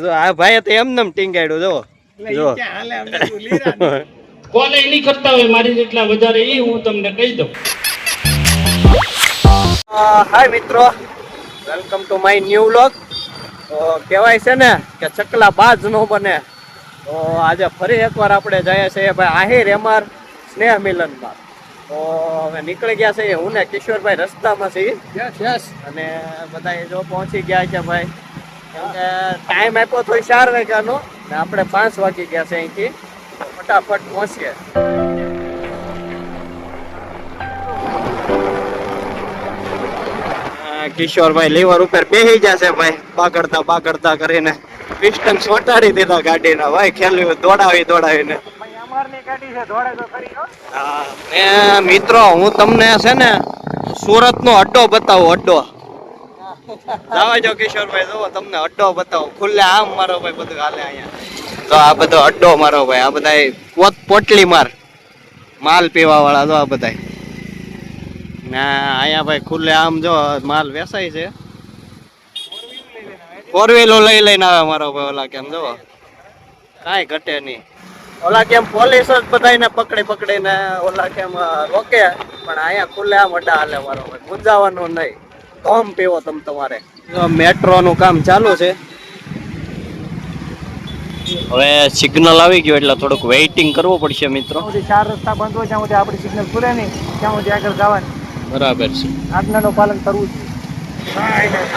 જો આ ભાઈ તો એમને ટીંગાડ્યું જો જો કોલે નહીં કરતા હોય મારી જેટલા વધારે એ હું તમને કહી દઉં. હાય મિત્રો, welcome to my new vlog. તો કહેવાય છે ને કે ચકલા બાજ ન બને. તો આજે ફરી એકવાર આપણે જઈએ છીએ ભાઈ આહિર એમઆર સ્નેહ મિલનમાં. તો હવે નીકળી ગયા છે હું ને કિશોરભાઈ રસ્તામાં છીએ. અને બધા જો પહોંચી ગયા છે ભાઈ, કેમ કે ટાઈમ આપ્યો તો 4 વાગ્યાનો ને આપણે 5 વાગી ગયા છે અહીંથી. ફટાફટ પહોંચીએ. કિશોરભાઈ લીવર ઉપર બેસી જશે ભાઈ, બાગડતા કરીને પિસ્ટન ચોટાડી દીધા ગાડીના ભાઈ, ખેલ્યું દોડાવીને. મિત્રો હું તમને છે ને સુરત નો અડ્ડો બતાવું, અડ્ડો જવા જો કિશોરભાઈ, જો તમને અડ્ડો બતાવું. ખુલ્લે આમ મારો ભાઈ બધું હાલે અહીંયા. તો આ બધો અડ્ડો મારો ભાઈ, આ બધા પોટલી માલ પીવા વાળા જો આ બધા ના અહીંયા ભાઈ ખુલ્લે આમ જો માલ વેચાય છે. 4-wheeler લઈને આવે મારો ભાઈ. ઓલા કેમ જો કાંઈ ઘટે નહીં. ઓલા કેમ પોલીસ જ બધાને પકડીને ઓલા કેમ રોકે, પણ અહીંયા ખુલ્લે આમ અડ્ડા હાલે મારો ભાઈ, મૂંઝાવાનું નહીં. કોમ પીવો તમારે. મેટ્રો નું કામ ચાલુ છે. હવે સિગ્નલ આવી ગયું એટલે થોડુંક વેઇટિંગ કરવું પડશે મિત્રો. 4 રસ્તા બંધ હોય ત્યાં સુધી આપણી સિગ્નલ ખુલે નહીં, ત્યાં સુધી આગળ જવાનું. બરાબર છે, આજ્ઞાનું પાલન કરવું છે.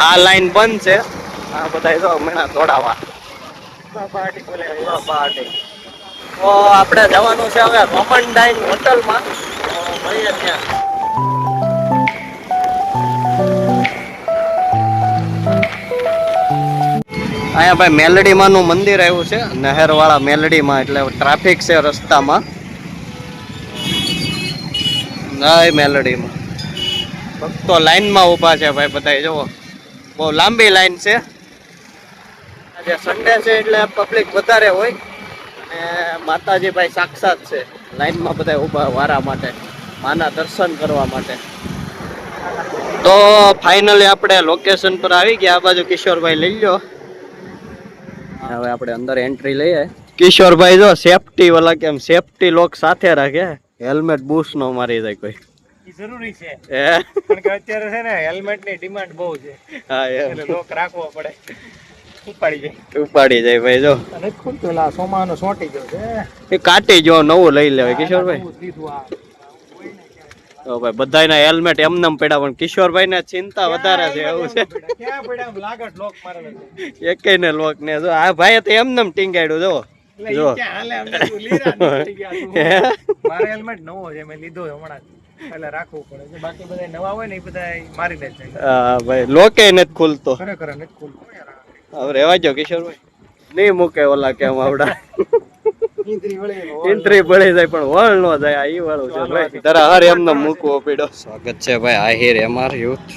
આ લાઈન બંધ છે. આ બધા જો મેણા દોડાવા. તો આપણે જવાનું છે હવે રોમન ડાઇન હોટલમાં. મળીએ ત્યાં. અહીંયા ભાઈ મેલડીમાં નું મંદિર આવ્યું છે, નહેરવાળા મેલડીમાં, એટલે ટ્રાફિક છે રસ્તામાં. મેલડીમાં ભક્તો લાઈનમાં ઊભા છે ભાઈ બધા, જુઓ બહુ લાંબી લાઈન છે. આજે સન્ડે છે એટલે પબ્લિક વધારે હોય. અને માતાજી ભાઈ સાક્ષાત છે, લાઈનમાં બધા ઊભા વારા માટે, માના દર્શન કરવા માટે. તો ફાઇનલી આપણે લોકેશન પર આવી ગયા. આ બાજુ કિશોરભાઈ લઈ લો. હવે આપણે અંદર એન્ટ્રી લઈએ. કિશોરભાઈ જો સેફટી વાળા કેમ સેફટી લોક સાથે રાખે, હેલ્મેટ બૂસ નો મારી જાય કોઈ. જરૂરી છે, પણ કે અત્યારે છે ને હેલ્મેટ ની ડિમાન્ડ બહુ છે. હા, એટલે લોક રાખવો પડે. ઉપાડી જાય ભાઈ. જો અને ખુદ પેલા સોમાનો સોટી ગયો છે, એ કાટી જો નવું લઈ લેવાય કિશોરભાઈ. તો ભાઈ બધાના હેલ્મેટ એમને પડ્યા, પણ કિશોરભાઈ ને ચિંતા વધારે છે એવું છે. એકેય ને લોક ને જો આ ભાઈ તો એમને ટીંગાડ્યું જો. મારે હેલ્મેટ નવો છે, મેં લીધો હમણાં, એટલે રાખવું પડે છે. બાકી બધા નવા હોય ને એ બધા મારી દે છે. હા ભાઈ, લોકે નથી ખુલતો. ખરેખર નથી ખુલતો. હવે રેવા જો કિશોરભાઈ, નહીં મૂકે ઓલા કેમ આવડા ઇન્ટ્રી પડી જાય પણ વળ નો જાય. આ ઈ વાળું છે ભાઈ, તારા હર એમને મૂકવો પડ્યો. સ્વાગત છે ભાઈ આહિર એમઆર યુથ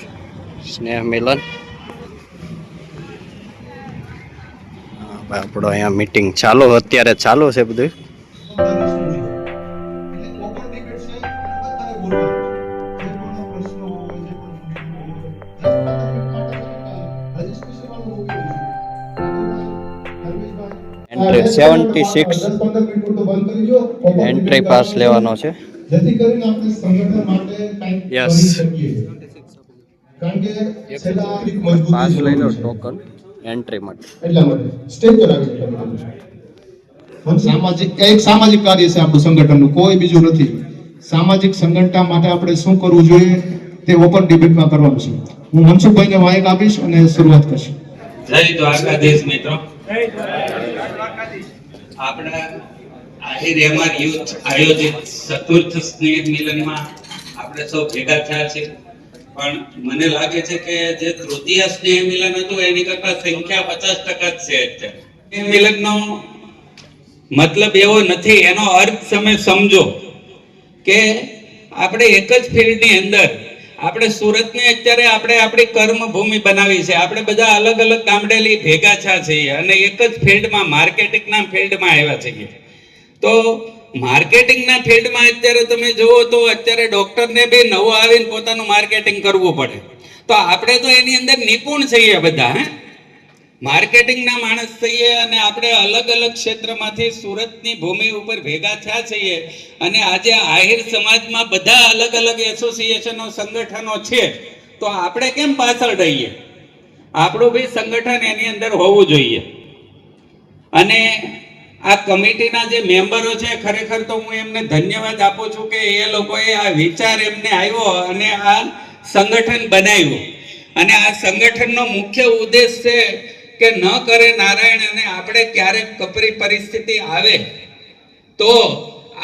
સ્નેહ મિલન. આપણો અહીંયા મીટિંગ ચાલુ, અત્યારે ચાલુ છે બધું. એન્ટ્રી 76 એન્ટ્રી પાસ લેવાનો છે. યસ, પાસ લઈ લો ટોકન એન્ટ્રી માટે. સામાજિક કાર્ય છે આપણું સંગઠનનું, કોઈ બીજું નથી. સામાજિક સંગઠન માટે આપણે શું કરવું જોઈએ તે ઓપન ડિબેટમાં કરવાનું છે. હું મનસુખભાઈને માઇક આપીશ અને શરૂઆત કરીશ. જય દ્વારકાધીશ મિત્રો. આપણા આહિર એમઆર યુથ આયોજિત ચતુર્થ સ્નેહ મિલનમાં આપણે સૌ ભેગા થયા છે. પણ મને લાગે છે કે જે તૃતીય સ્નેહ મિલન હતું એની કરતા સંખ્યા 50% જ છે. અત્યારે મિલનનો મતલબ એવો નથી, એનો અર્થ તમે સમજો કે આપણે એક જ ફિલ્ડની અંદર, આપણે સુરતને અત્યારે આપણે આપણી કર્મભૂમિ બનાવી છે. આપણે બધા અલગ અલગ ગામડેલી ભેગા થયા છીએ અને એક જ ફિલ્ડમાં, માર્કેટિંગના ફિલ્ડમાં આવ્યા છીએ. તો માર્કેટિંગના ફિલ્ડમાં અત્યારે તમે જુઓ તો અત્યારે ડોક્ટરને બી નવું આવીને પોતાનું માર્કેટિંગ કરવું પડે. તો આપણે તો એની અંદર નિપુણ છીએ બધા. માર્કેટિંગના માણસ થઈએ અને આપણે અલગ અલગ ક્ષેત્રમાંથી સુરતની ભૂમિ ઉપર ભેગા થયા છીએ અને આજે આહિર સમાજમાં બધા અલગ અલગ એસોસિએશનો સંગઠનો છે, તો આપણે કેમ પાછળ રહીએ? આપણું બી સંગઠન એની અંદર હોવું જોઈએ. અને આ કમિટીના જે મેમ્બરો છે, ખરેખર તો હું એમને ધન્યવાદ આપું છું કે એ લોકોએ આ વિચાર એમને આવ્યો અને આ સંગઠન બનાવ્યું. અને આ સંગઠનનો મુખ્ય ઉદ્દેશ છે કે ન કરે નારાયણ, અને આપણે ક્યારેક કપરી પરિસ્થિતિ આવે તો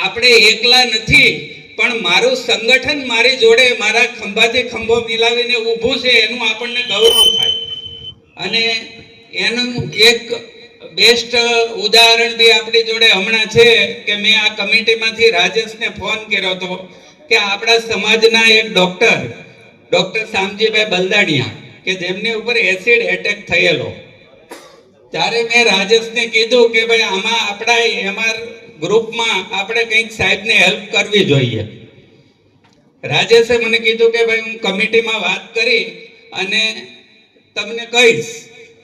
આપણે એકલા નથી, પણ મારું સંગઠન મારી જોડે મારા ખંભાથી ખંભો મિલાવીને ઊભું છે, એનું આપણને ગૌરવ થાય. અને એનું એક બેસ્ટ ઉદાહરણ બી આપણી જોડે હમણાં છે કે મેં આ કમિટીમાંથી રાજેશને ફોન કર્યો હતો કે આપણા સમાજના એક ડોક્ટર શામજીભાઈ બલદાણિયા કે જેમની ઉપર એસિડ એટેક થયેલો, ત્યારે મેં રાજેશને કીધું કે ભાઈ આમાં આપણા ગ્રુપમાં આપણે કંઈક સાહેબને હેલ્પ કરવી જોઈએ. રાજેશે મને કીધું કે ભાઈ હું કમિટીમાં વાત કરી અને તમને કહીશ.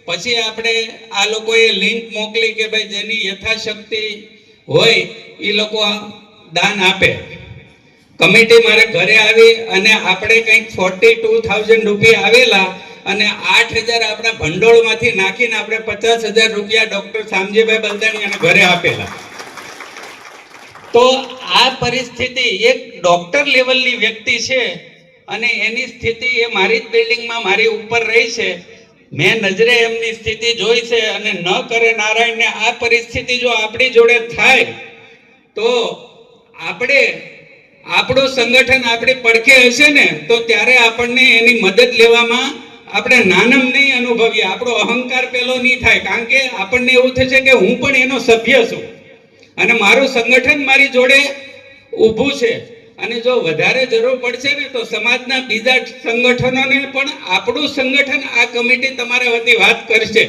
પછી આપણે આ લોકોએ લિંક મોકલી કે ભાઈ જેની યથાશક્તિ હોય એ લોકો દાન આપે. કમિટી મારે ઘરે આવી અને આપણે કંઈક 42,000 રૂપિયા આવેલા અને 8,000 આપણા ભંડોળમાંથી નાખીને આપણે 50,000 રૂપિયા ડોક્ટર શામજીભાઈ બલદાણીયાને ઘરે આપેલા. તો આ પરિસ્થિતિ એક ડોક્ટર લેવલની વ્યક્તિ છે અને એની સ્થિતિ એ મારી જ બિલ્ડિંગમાં મારી ઉપર રહી છે. મેં નજરે એમની સ્થિતિ જોઈ છે અને ન કરે નારાયણને આ પરિસ્થિતિ જો આપણી જોડે થાય તો આપણું સંગઠન આપણી પડખે હશે ને, તો ત્યારે આપણને એની મદદ લેવામાં આપણે નાનમ નહીં અનુભવીએ, આપણો અહંકાર પેલો નહીં થાય. કારણ કે આપણને એવું થશે કે હું પણ એનો સભ્ય છું અને મારું સંગઠન મારી જોડે ઊભું છે. અને જો વધારે જરૂર પડશે ને તો સમાજના બીજા સંગઠનોને પણ આપણું સંગઠન આ કમિટી તમારા વતી વાત કરશે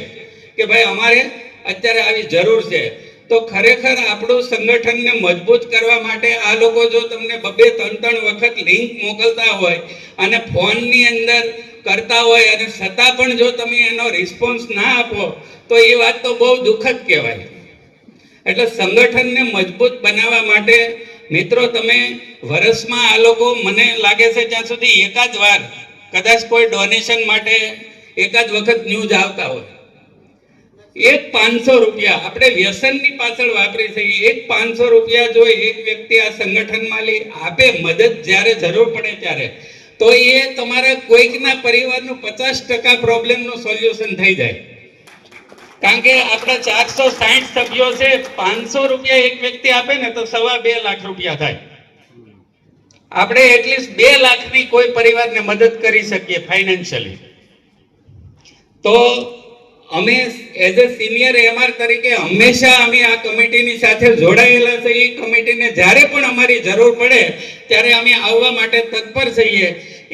કે ભાઈ અમારે અત્યારે આવી જરૂર છે. તો ખરેખર આપણું સંગઠનને મજબૂત કરવા માટે આ લોકો જો તમને 2-3 વખત લિંક મોકલતા હોય અને ફોનની અંદર કરતા હોય અને છતાં પણ જો તમે એનો રિસ્પોન્સ ના આપો તો એ વાત તો બહુ દુઃખદ કહેવાય. એટલે સંગઠનને મજબૂત બનાવવા માટે મિત્રો તમે વર્ષમાં આ લોકો મને લાગે છે ત્યાં સુધી એકાદ વાર કદાચ કોઈ ડોનેશન માટે એકાદ વખત ન્યૂઝ આવતા હોય. એક 500 રૂપિયા આપણે વ્યસનની પાછળ વાપરી શકીએ. એક 500 રૂપિયા જો એક વ્યક્તિ આ સંગઠનમાં આપે મદદ જ્યારે જરૂર પડે ત્યારે, તો એ તમારા કોઈકના પરિવારનું 50% પ્રોબ્લેમનું સોલ્યુશન થઈ જાય. કારણ કે આપણા 460 સભ્યો છે, 500 રૂપિયા એક વ્યક્તિ આપે ને તો 2.5 લાખ રૂપિયા થાય. આપણે એટલીસ્ટ 2 લાખની કોઈ પરિવારને મદદ કરી શકીએ ફાઇનાન્શિયલી. તો અમે એઝ અ સિનિયર એમઆર તરીકે હંમેશા અમે આ કમિટીની સાથે જોડાયેલા છીએ. કમિટીને જ્યારે પણ અમારી જરૂર પડે ત્યારે અમે આવવા માટે તત્પર છીએ.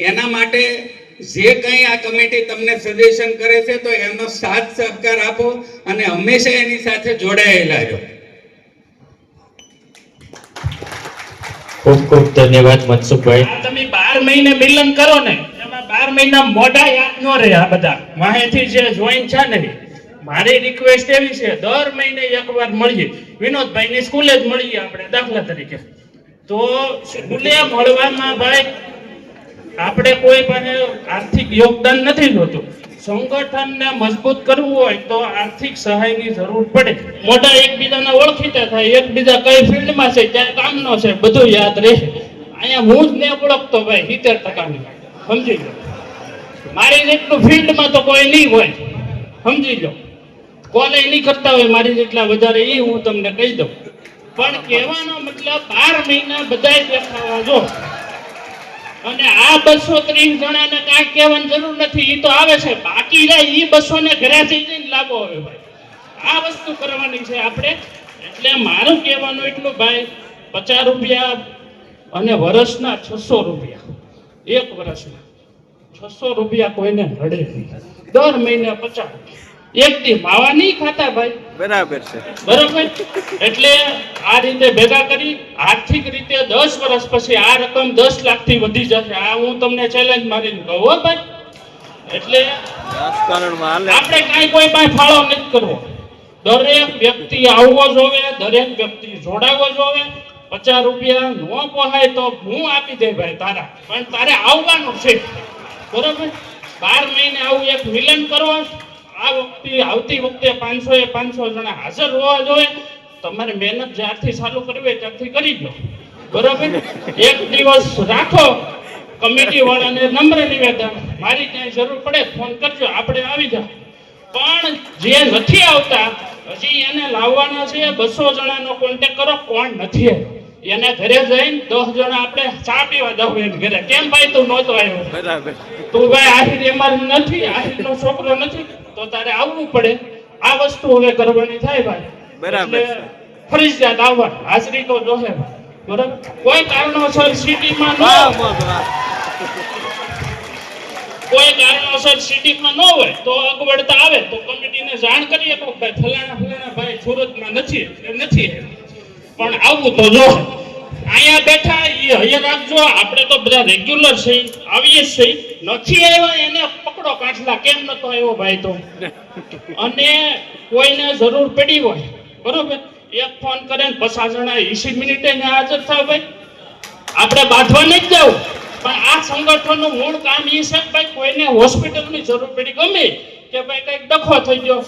એના માટે જે કંઈ આ કમિટી તમને સજેશન કરે છે તો એનો સાથ સહકાર આપો અને હંમેશા એની સાથે જોડાયેલા રહો. ખૂબ ખૂબ ધન્યવાદ મનસુખભાઈ. તમે 12 મહિને મિલન કરો ને, એમાં 12 મહિના મોઢા યાદ ન રહે. આ બધા માહેથી જે જોઈન છે ને, મારી રિક્વેસ્ટ એવી છે દર મહિને એકવાર મળીએ. વિનોદભાઈની સ્કૂલે જ મળીએ આપણે દાખલા તરીકે. તો સ્કૂલે મળવામાં ભાઈ આપણે કોઈ પાસે આર્થિક યોગદાન નથી જોતું. સંગઠનને મજબૂત કરવું હોય તો આર્થિક સહાયની જરૂર પડે. મોટા એકબીજાને ઓળખીતા થાય, એકબીજા કઈ ફિલ્ડમાં છે, ક્યાં કામનો છે, બધું યાદ રહે. અહીંયા હું જ ને ઓળખતો ભાઈ 70%ની, સમજી લો. મારી જેટલું ફિલ્ડમાં તો કોઈ નહીં હોય, સમજી લો. કોલે નહીં કરતા હોય મારી જેટલા વધારે, એ હું તમને કહી દઉં. પણ કહેવાનો મતલબ 12 મહિના બધાય દેખાવા જો. અને આ 230 જણાને કાંઈ કહેવાની જરૂર નથી, એ તો આવે છે. બાકી રહે એ 200 ને ઘરે જઈને લાભો આવે ભાઈ. આ વસ્તુ કરવાની છે આપણે. એટલે મારું કહેવાનું એટલું ભાઈ, 50 રૂપિયા અને વર્ષના 600 રૂપિયા, એક વર્ષના 600 રૂપિયા કોઈને નડે નહીં. દર મહિને 50 એક દી માવા નહીં ખાતા ભાઈ, બરાબર છે. બરાબર. એટલે આ રીતે ભેગા કરી આર્થિક રીતે 10 વર્ષ પછી આ રકમ 10 લાખથી વધી જશે. આ હું તમને ચેલેન્જ મારીને કહું હો ભાઈ. એટલે રાજકારણમાં હાલે આપણે કાંઈ કોઈ પાસે ફાળો નથી કરવો. દરેક વ્યક્તિ આવવો જોવે, દરેક વ્યક્તિ જોડાવવો જોવે. 50 રૂપિયા નો પોહાય તો હું આપી દે ભાઈ તારા, પણ તારે આવવાનું છે, બરોબર? 12 મહિને આવું એક મિલન કરો. આવતી વખતે 500 એ 500 જણા હાજર હોવા જોઈએ. તમારે મહેનત જ્યારથી ચાલુ કરવી હોય ત્યારથી કરી દો, બરોબર? એક દિવસ રાખો. કમિટી વાળાને નમ્ર નિવેદન, મારી ક્યાંય જરૂર પડે ફોન કરજો, આપણે આવી જાવ. પણ જે નથી આવતા હજી એને લાવવાના છે. 200 જણાનો કોન્ટેક્ટ કરો. કોણ નથી આવ્યો એને ઘરે જઈને 10 જણા આપણે ચા પીવા જાવ એમ ઘરે. કેમ ભાઈ તું નહોતો આવ્યો? બરાબર. તું ભાઈ આહિર એમાં નથી, આહિરનો છોકરો નથી, તો તારે આવવું પડે. આ વસ્તુ હવે કરવાની થાય ભાઈ. બરાબર. એટલે ફરજિયાત આવવા, હાજરી તો જોહે ભાઈ, બરાબર? કોઈ કારણોસર સિટીમાં ન વાહ, મોજ, વાહ. કોઈ કારણોસર સિટીમાં ન હોય તો અગવડતા આવે તો કમિટીને જાણ કરીએ તો ભાઈ ફલાણા ભાઈ સુરતમાં નથી એટલે નથી, પણ આવવું તો જો. અહીંયા બેઠા એ હૈયે રાખજો. આપણે તો બધા રેગ્યુલર છે, આવીએ જ છે. નથી આવ્યા એને પકડો કાઠલા, કેમ નતો આવ્યો ભાઈ તો. અને કોઈને જરૂર પડી હોય, બરોબર, એક ફોન કરે ને 50 જણા 20 મિનિટે હાજર થાવ ભાઈ. આપણે બાંધવા નથી જવું, પણ આ સંગઠનનું મૂળ કામ એ છે કે ભાઈ કોઈને હોસ્પિટલની જરૂર પડી, ગમે કે ભાઈ કંઈક ડખો થઈ ગયો,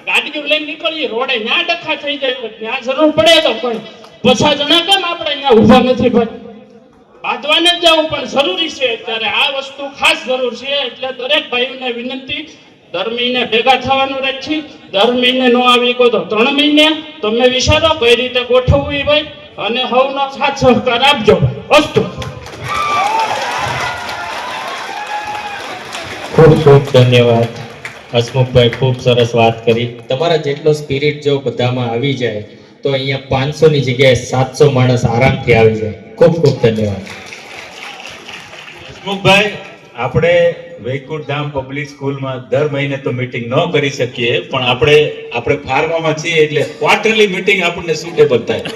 ગાડીઓ લઈને નીકળીએ રોડે, ત્યાં ડખા થઈ જાય તો ત્યાં જરૂર પડે તો પણ 50 જણા કેમ આપણે અહીંયા ઊભા નથી ભાઈ? બાંધવાને જ જવું પણ જરૂરી છે અત્યારે. આ વસ્તુ ખાસ જરૂર છે. એટલે દરેક ભાઈઓને વિનંતી, દર મહિને ભેગા થવાનું રહે છે. દર મહિને ન આવી કોઈ તો 3 મહિને તમે વિચારો કઈ રીતે ગોઠવવું ભાઈ, અને હવનો સાથ સહકાર આપજો ભાઈ. અસ્તુ. ખૂબ ખૂબ ધન્યવાદ હસમુખભાઈ, ખૂબ સરસ વાત કરી. તમારા જેટલો સ્પિરિટ જો બધામાં આવી જાય તો અહીંયા 500 ની જગ્યાએ 700 માણસ આરામથી આવી જાય. ખૂબ ખૂબ ધન્યવાદ. હસમુખભાઈ, આપણે વૈકુંઠ ધામ પબ્લિક સ્કૂલમાં દર મહિને તો મીટિંગ ન કરી શકીએ, પણ આપણે ફાર્મામાં છીએ એટલે ક્વાર્ટરલી મીટિંગ આપણને સુટેબલ થાય.